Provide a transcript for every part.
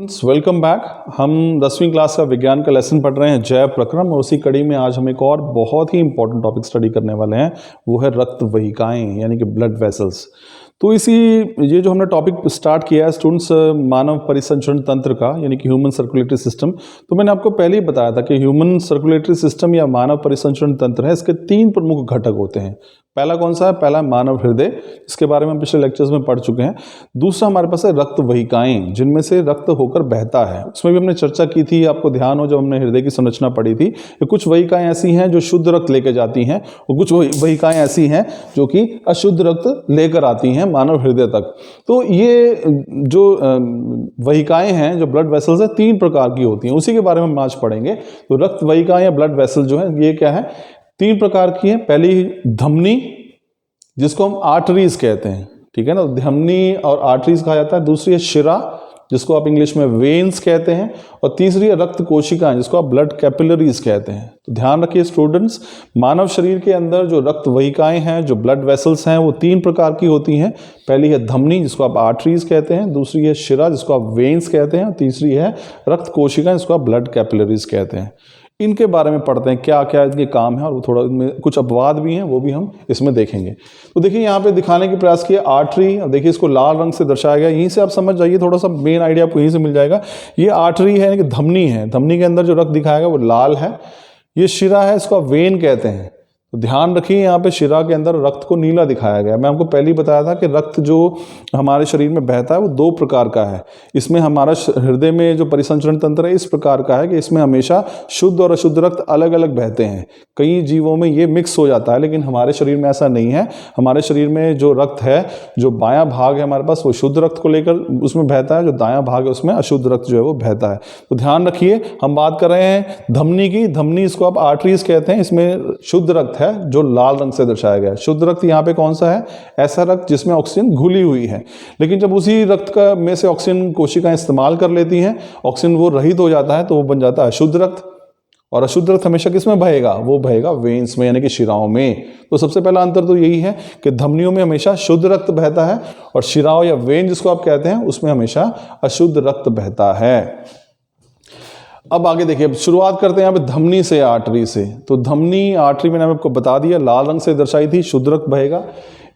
Welcome back. हम 10वीं class का विज्ञान का लेसन पढ़ रहे हैं जैव प्रक्रम, और उसी कड़ी में आज हम एक और बहुत ही इंपॉर्टेंट टॉपिक स्टडी करने वाले हैं, वो है रक्त वाहिकाएं यानी कि ब्लड वेसल्स। तो ये जो हमने टॉपिक स्टार्ट किया है स्टूडेंट्स, मानव परिसंचरण तंत्र का यानी कि ह्यूमन सर्कुलेटरी सिस्टम। तो मैंने आपको पहले ही बताया था कि ह्यूमन सर्कुलेटरी सिस्टम या मानव परिसंचरण तंत्र है, इसके 3 प्रमुख घटक होते हैं। पहला कौन सा है? पहला मानव हृदय, इसके बारे में हम पिछले लेक्चर्स में पढ़ चुके हैं। दूसरा हमारे पास है रक्त वाहिकाएं, जिनमें से रक्त होकर बहता है। उसमें भी हमने चर्चा की थी, आपको ध्यान हो जब हमने हृदय की संरचना पढ़ी थी कि कुछ वाहिकाएं ऐसी हैं जो शुद्ध रक्त लेकर जाती हैं, और कुछ वाहिकाएं ऐसी हैं जो कि अशुद्ध रक्त लेकर आती हैं मानव हृदय तक। तो ये जो वाहिकाएं हैं, जो ब्लड वेसल्स है, 3 प्रकार की होती हैं, उसी के बारे में हम आज पढ़ेंगे। तो रक्त वाहिकाएं या ब्लड वेसल जो है ये क्या है? 3 प्रकार की है। पहली धमनी, जिसको हम आर्टरीज कहते हैं, ठीक है ना, धमनी और आर्टरीज कहा जाता है। दूसरी है शिरा, जिसको आप इंग्लिश में वेन्स कहते हैं, और तीसरी है रक्त कोशिकाएं, जिसको आप ब्लड कैपिलरीज कहते हैं। तो ध्यान रखिए स्टूडेंट्स, मानव शरीर के अंदर जो रक्त वाहिकाएं हैं, जो ब्लड वेसल्स हैं, वो 3 प्रकार की होती हैं। पहली है धमनी, जिसको आप आर्टरीज कहते हैं। दूसरी है शिरा, जिसको आप वेन्स कहते हैं। और तीसरी है रक्त कोशिकाएं, जिसको आप ब्लड कैपिलरीज कहते हैं। इनके बारे में पढ़ते हैं, क्या क्या इनके काम है, और वो थोड़ा कुछ अपवाद भी हैं, वो भी हम इसमें देखेंगे। तो देखिए यहाँ पे दिखाने की प्रयास किया आर्टरी, और देखिए इसको लाल रंग से दर्शाया गया। यहीं से आप समझ जाइए, थोड़ा सा मेन आइडिया आपको यहीं से मिल जाएगा। ये आर्टरी है, यानी कि धमनी है। धमनी के अंदर जो रक्त दिखाया गया वो लाल है। ये शिरा है, इसको आप वेन कहते हैं। तो ध्यान रखिए, यहाँ पे शिरा के अंदर रक्त को नीला दिखाया गया। मैं आपको पहले ही बताया था कि रक्त जो हमारे शरीर में बहता है वो 2 प्रकार का है। इसमें हमारा हृदय में जो परिसंचरण तंत्र है इस प्रकार का है कि इसमें हमेशा शुद्ध और अशुद्ध रक्त अलग अलग बहते हैं। कई जीवों में ये मिक्स हो जाता है, लेकिन हमारे शरीर में ऐसा नहीं है। हमारे शरीर में जो रक्त है, जो बायां भाग है हमारे पास, वो शुद्ध रक्त को लेकर उसमें बहता है, जो दायां भाग है उसमें अशुद्ध रक्त जो है वो बहता है। तो ध्यान रखिए, हम बात कर रहे हैं धमनी की। धमनी, इसको आप आर्टरीज कहते हैं। इसमें शुद्ध रक्त जो लाल रंग से दर्शाया गया है। शुद्ध रक्त यहाँ पे कौन सा है? ऐसा रक्त जिसमें ऑक्सीजन घुली हुई है। लेकिन जब उसी रक्त का में से ऑक्सीजन कोशिकाएं इस्तेमाल कर लेती हैं, ऑक्सीजन वो रहित हो जाता है, तो वो बन जाता है अशुद्ध रक्त। और अशुद्ध रक्त हमेशा किसमें बहेगा? वो बहेगा वेन्स में, यानी कि शिराओं में। तो सबसे पहला अंतर तो यही है कि धमनियों में हमेशा शुद्ध रक्त बहता है, और शिराओं या वेन जिसको आप कहते हैं उसमें हमेशा अशुद्ध रक्त बहता है। अब आगे देखिए, अब शुरुआत करते हैं यहाँ पे धमनी से, आर्टरी से। तो धमनी, आर्टरी मैंने आपको बता दिया, लाल रंग से दर्शाई थी, शुद्ध रक्त बहेगा।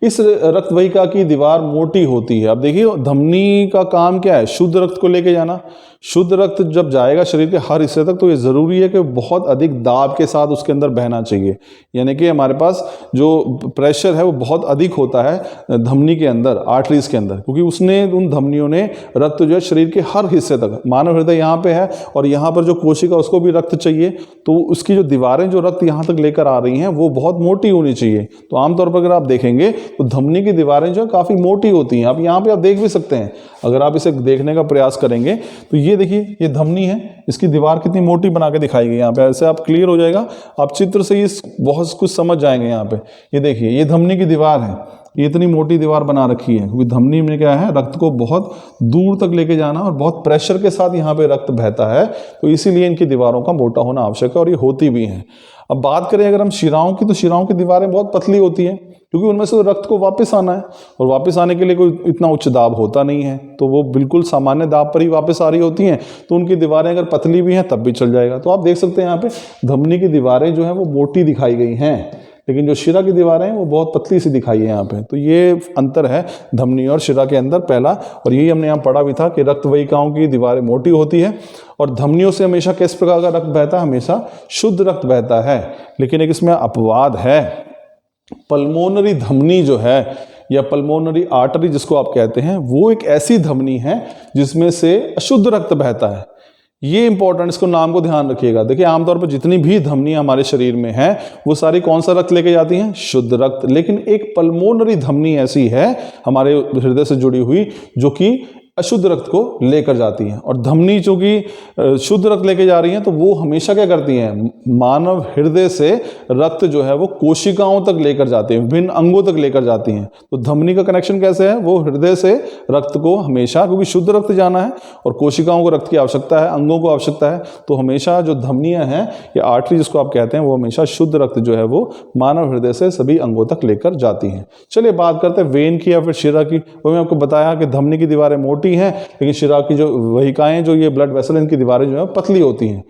इस रक्त वाहिका की दीवार मोटी होती है। अब देखिए, धमनी का काम क्या है? शुद्ध रक्त को लेके जाना। शुद्ध रक्त जब जाएगा शरीर के हर हिस्से तक, तो ये जरूरी है कि बहुत अधिक दाब के साथ उसके अंदर बहना चाहिए। यानी कि हमारे पास जो प्रेशर है वो बहुत अधिक होता है धमनी के अंदर, आर्टरीज के अंदर, क्योंकि उसने, उन धमनियों ने रक्त जो है शरीर के हर हिस्से तक, मानव हृदय यहाँ पे है और यहाँ पर जो कोशिका उसको भी रक्त चाहिए, तो उसकी जो दीवारें जो रक्त यहाँ तक लेकर आ रही हैं वो बहुत मोटी होनी चाहिए। तो आमतौर पर अगर आप देखेंगे तो धमनी की दीवारें जो है काफी मोटी होती हैं। आप यहाँ पे आप देख भी सकते हैं, अगर आप इसे देखने का प्रयास करेंगे तो ये देखिए, ये धमनी है, इसकी दीवार कितनी मोटी बना के दिखाई गई यहाँ पे। ऐसे आप क्लियर हो जाएगा, आप चित्र से ये बहुत कुछ समझ जाएंगे। यहाँ पे ये देखिए, ये धमनी की दीवार है, ये इतनी मोटी दीवार बना रखी है, क्योंकि धमनी में क्या है, रक्त को बहुत दूर तक लेके जाना और बहुत प्रेशर के साथ यहाँ पे रक्त बहता है, तो इसीलिए इनकी दीवारों का मोटा होना आवश्यक है, और ये होती भी हैं। अब बात करें अगर हम शिराओं की, तो शिराओं की दीवारें बहुत पतली होती हैं, क्योंकि उनमें से रक्त को वापस आना है, और वापस आने के लिए कोई इतना उच्च दाब होता नहीं है, तो वो बिल्कुल सामान्य दाब पर ही वापस आ रही होती हैं। तो उनकी दीवारें अगर पतली भी हैं तब भी चल जाएगा। तो आप देख सकते हैं यहाँ पे धमनी की दीवारें जो हैं वो मोटी दिखाई गई हैं, लेकिन जो शिरा की दीवारें हैं वो बहुत पतली सी दिखाई है यहाँ पे। तो ये अंतर है धमनी और शिरा के अंदर, पहला। और यही हमने यहाँ पढ़ा भी था कि रक्त वाहिकाओं की दीवारें मोटी होती है, और धमनियों से हमेशा किस प्रकार का रक्त बहता है? हमेशा शुद्ध रक्त बहता है। लेकिन एक इसमें अपवाद है, पल्मोनरी धमनी जो है, या पल्मोनरी आर्टरी जिसको आप कहते हैं, वो एक ऐसी धमनी है जिसमें से अशुद्ध रक्त बहता है। ये इंपॉर्टेंट, इसको नाम को ध्यान रखिएगा। देखिए, आमतौर पर जितनी भी धमनियां हमारे शरीर में हैं वो सारी कौन सा रक्त लेके जाती हैं? शुद्ध रक्त। लेकिन एक पल्मोनरी धमनी ऐसी है हमारे हृदय से जुड़ी हुई, जो कि अशुद्ध रक्त को लेकर जाती हैं। और धमनी चूंकि शुद्ध रक्त लेके जा रही हैं, तो वो हमेशा क्या करती हैं? मानव हृदय से रक्त जो है वो कोशिकाओं तक लेकर जाती हैं, विभिन्न अंगों तक लेकर जाती हैं। तो धमनी का कनेक्शन कैसे है? वो हृदय से रक्त को हमेशा, क्योंकि शुद्ध रक्त जाना है और कोशिकाओं को रक्त की आवश्यकता है, अंगों को आवश्यकता है, तो हमेशा जो धमनियां हैं या आर्टरी जिसको आप कहते हैं, वो हमेशा शुद्ध रक्त जो है वो मानव हृदय से सभी अंगों तक लेकर जाती हैं। चलिए बात करते हैं वेन की या फिर शिरा की। वो मैं आपको बताया कि धमनी की दीवारें मोटी मोटी हैं, लेकिन शिरा की जो वहिकाएं, जो ये ब्लड वेसल, इनकी दीवारें जो है पतली होती हैं।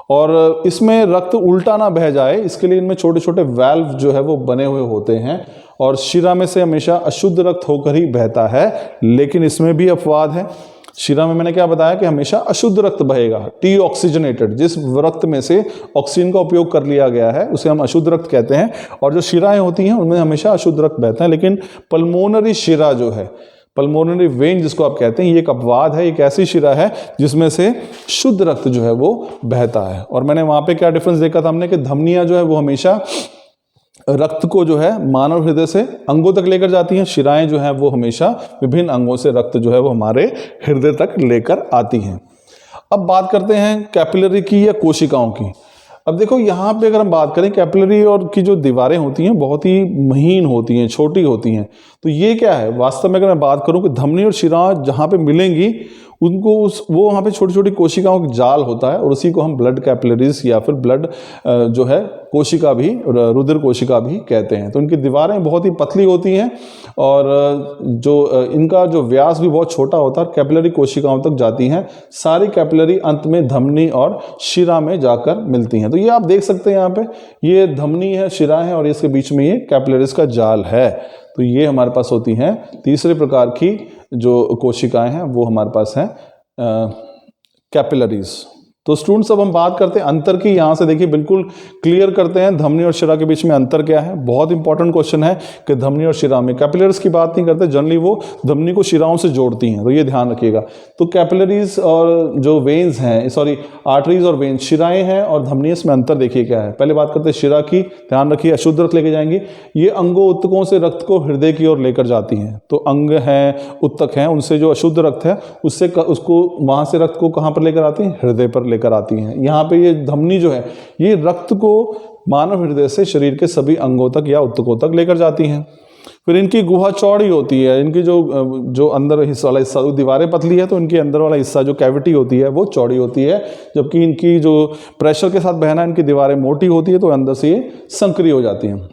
और इसमें रक्त उल्टा ना बह जाए, इसके लिए इनमें छोटे छोटे वाल्व जो है वो बने हुए होते हैं, और शिरा में से हमेशा अशुद्ध रक्त होकर ही बहता है। लेकिन इसमें भी अपवाद है। शिरा में मैंने क्या बताया कि हमेशा अशुद्ध रक्त बहेगा, टी ऑक्सीजनेटेड, जिस रक्त में से ऑक्सीजन का उपयोग कर लिया गया है उसे हम अशुद्ध रक्त कहते हैं। और जो शिराएं होती हैं उनमें हमेशा अशुद्ध रक्त बहता है। लेकिन पल्मोनरी शिरा जो है, पल्मोनरी वेन जिसको आप कहते हैं, ये एक अपवाद है, एक ऐसी शिरा है जिसमें से शुद्ध रक्त जो है वो बहता है। और मैंने वहां पे क्या डिफरेंस देखा था हमने कि धमनियां जो है वो हमेशा रक्त को जो है मानव हृदय से अंगों तक लेकर जाती हैं, शिराएं जो है वो हमेशा विभिन्न अंगों से रक्त जो है वो हमारे हृदय तक लेकर आती हैं। अब बात करते हैं कैपिलरी की या कोशिकाओं की। अब देखो यहाँ पे अगर हम बात करें कैपिलरी और की जो दीवारें होती हैं बहुत ही महीन होती हैं, छोटी होती हैं। तो ये क्या है वास्तव में, अगर मैं बात करूँ कि धमनी और शिरा जहाँ पे मिलेंगी उनको वो वहाँ पे छोटी छोटी कोशिकाओं का जाल होता है, और उसी को हम ब्लड कैपिलरीज या फिर ब्लड जो है कोशिका भी, रुधिर कोशिका भी कहते हैं। तो इनकी दीवारें बहुत ही पतली होती हैं, और जो इनका जो व्यास भी बहुत छोटा होता है, कैपिलरी कोशिकाओं तक जाती हैं। सारी कैपिलरी अंत में धमनी और शिरा में जाकर मिलती हैं। तो ये आप देख सकते हैं यहाँ पे, ये धमनी है, शिरा है, और इसके बीच में ये कैपिलरीज का जाल है। तो ये हमारे पास होती हैं तीसरे प्रकार की जो कोशिकाएं हैं, वो हमारे पास हैं कैपिलरीज। तो स्टूडेंट्स अब हम बात करते हैं अंतर की। यहाँ से देखिए बिल्कुल क्लियर करते हैं धमनी और शिरा के बीच में अंतर क्या है। बहुत इंपॉर्टेंट क्वेश्चन है कि धमनी और शिरा में, कैपिलरीज की बात नहीं करते, जनरली वो धमनी को शिराओं से जोड़ती हैं, तो ये ध्यान रखिएगा। तो कैपिलरीज और जो वेन्स हैं, सॉरी आर्टरीज और वेन्स, शिराएं हैं और धमनी, इसमें अंतर देखिए क्या है। पहले बात करते हैं शिरा की, ध्यान रखिए अशुद्ध रक्त लेके जाएंगी। ये अंगों उत्तकों से रक्त को हृदय की ओर लेकर जाती हैं। तो अंग हैं, उत्तक हैं, उनसे जो अशुद्ध रक्त है उससे उसको वहां से रक्त को कहाँ पर लेकर आती हैं, हृदय पर लेकर आती हैं। यहाँ पे ये धमनी जो है ये रक्त को मानव हृदय से शरीर के सभी अंगों तक या उत्तकों तक लेकर जाती हैं। फिर इनकी गुहा चौड़ी होती है, इनकी जो अंदर हिस्सा वाला हिस्सा, दीवारें पतली है तो इनके अंदर वाला हिस्सा जो कैविटी होती है वो चौड़ी होती है, जबकि इनकी जो प्रेशर के साथ बहना इनकी दीवारें मोटी होती है तो अंदर से ये संकरी हो जाती हैं।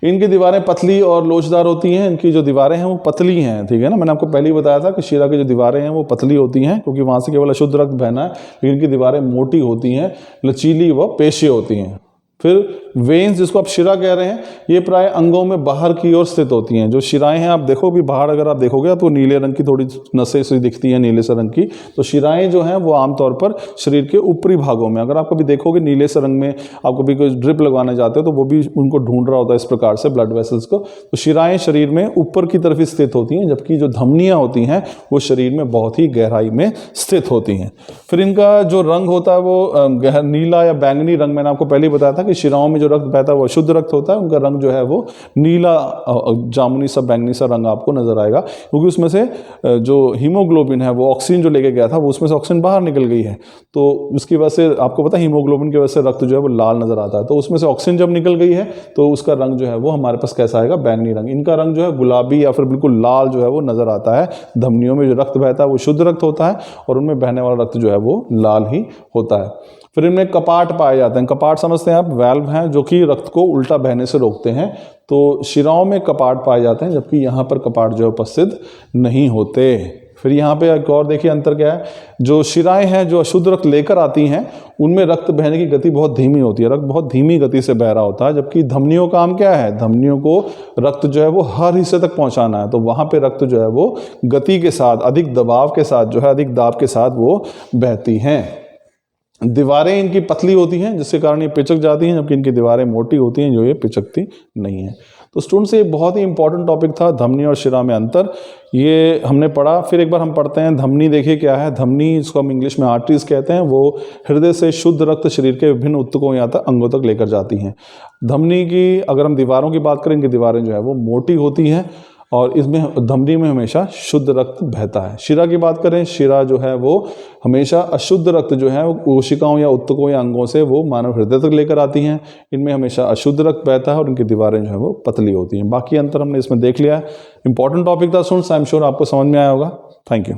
इनकी दीवारें पतली और लोचदार होती हैं, इनकी जो दीवारें हैं वो पतली हैं, ठीक है ना। मैंने आपको पहले ही बताया था कि शिरा की जो दीवारें हैं वो पतली होती हैं क्योंकि वहाँ से केवल अशुद्ध रक्त बहना है, लेकिन इनकी दीवारें मोटी होती हैं, लचीली व पेशीय होती हैं। फिर वेन्स जिसको आप शिरा कह रहे हैं, ये प्राय अंगों में बाहर की ओर स्थित होती हैं। जो शिराएं हैं आप देखो भी बाहर अगर आप देखोगे तो नीले रंग की थोड़ी नसें सी दिखती हैं, नीले से रंग की। तो शिराएं जो हैं वो आमतौर पर शरीर के ऊपरी भागों में, अगर आप कभी देखोगे नीले से रंग में आप कभी कोई ड्रिप लगवाने जाते हो तो वो भी उनको ढूंढ रहा होता है इस प्रकार से ब्लड वेसल्स को। तो शिराएं शरीर में ऊपर की तरफ स्थित होती हैं, जबकि जो धमनियाँ होती हैं वो शरीर में बहुत ही गहराई में स्थित होती हैं। फिर इनका जो रंग होता है वो नीला या बैंगनी रंग, मैंने आपको पहले ही बताया था कि शिराओं में जो रक्त बहता है वो अशुद्ध रक्त होता है, उनका रंग जो है वो नीला जामुनी सा बैंगनी सा रंग आपको नजर आएगा, क्योंकि उसमें से जो हीमोग्लोबिन है वो ऑक्सीजन जो लेके गया था वो उसमें से ऑक्सीजन बाहर निकल गई है, तो उसकी वजह से आपको पता है हीमोग्लोबिन की वजह से रक्त जो है वो लाल नजर आता है। तो उसमें से ऑक्सीजन जब निकल गई है तो उसका रंग जो है वो हमारे पास कैसा आएगा, बैंगनी रंग। इनका रंग जो है गुलाबी या फिर बिल्कुल लाल जो है वो नजर आता है। धमनियों में जो रक्त बहता है वो शुद्ध रक्त होता है और उनमें बहने वाला रक्त जो है वो लाल ही होता है। फिर इनमें कपाट पाए जाते हैं। कपाट समझते हैं आप, वाल्व हैं जो कि रक्त को उल्टा बहने से रोकते हैं। तो शिराओं में कपाट पाए जाते हैं, जबकि यहाँ पर कपाट जो है उपस्थित नहीं होते। फिर यहाँ पे एक और देखिए अंतर क्या है, जो शिराएं हैं जो अशुद्ध रक्त लेकर आती हैं उनमें रक्त बहने की गति बहुत धीमी होती है, रक्त बहुत धीमी गति से बह रहा होता है, जबकि धमनियों का काम क्या है, धमनियों को रक्त जो है वो हर हिस्से तक पहुंचाना है। तो वहाँ पे रक्त जो है वो गति के साथ, अधिक दबाव के साथ जो है, अधिक दाब के साथ वो बहती हैं। दीवारें इनकी पतली होती हैं जिसके कारण ये पिचक जाती हैं, जबकि इनकी दीवारें मोटी होती हैं जो ये पिचकती नहीं है। तो स्टूडेंट्स ये बहुत ही इंपॉर्टेंट टॉपिक था, धमनी और शिरा में अंतर, ये हमने पढ़ा। फिर एक बार हम पढ़ते हैं धमनी। देखिए क्या है धमनी, इसको हम इंग्लिश में आर्टरीज कहते हैं। वो हृदय से शुद्ध रक्त शरीर के विभिन्न उत्तकों या तक अंगों तक लेकर जाती हैं। धमनी की अगर हम दीवारों की बात करें, इनकी दीवारें जो है वो मोटी होती हैं और इसमें धमनी में हमेशा शुद्ध रक्त बहता है। शिरा की बात करें, शिरा जो है वो हमेशा अशुद्ध रक्त जो है वो कोशिकाओं या उत्तकों या अंगों से वो मानव हृदय तक लेकर आती हैं। इनमें हमेशा अशुद्ध रक्त बहता है और इनकी दीवारें जो है वो पतली होती हैं। बाकी अंतर हमने इसमें देख लिया है। इंपॉर्टेंट टॉपिक था स्टूडेंट्स, आई एम श्योर आपको समझ में आया होगा। Thank you.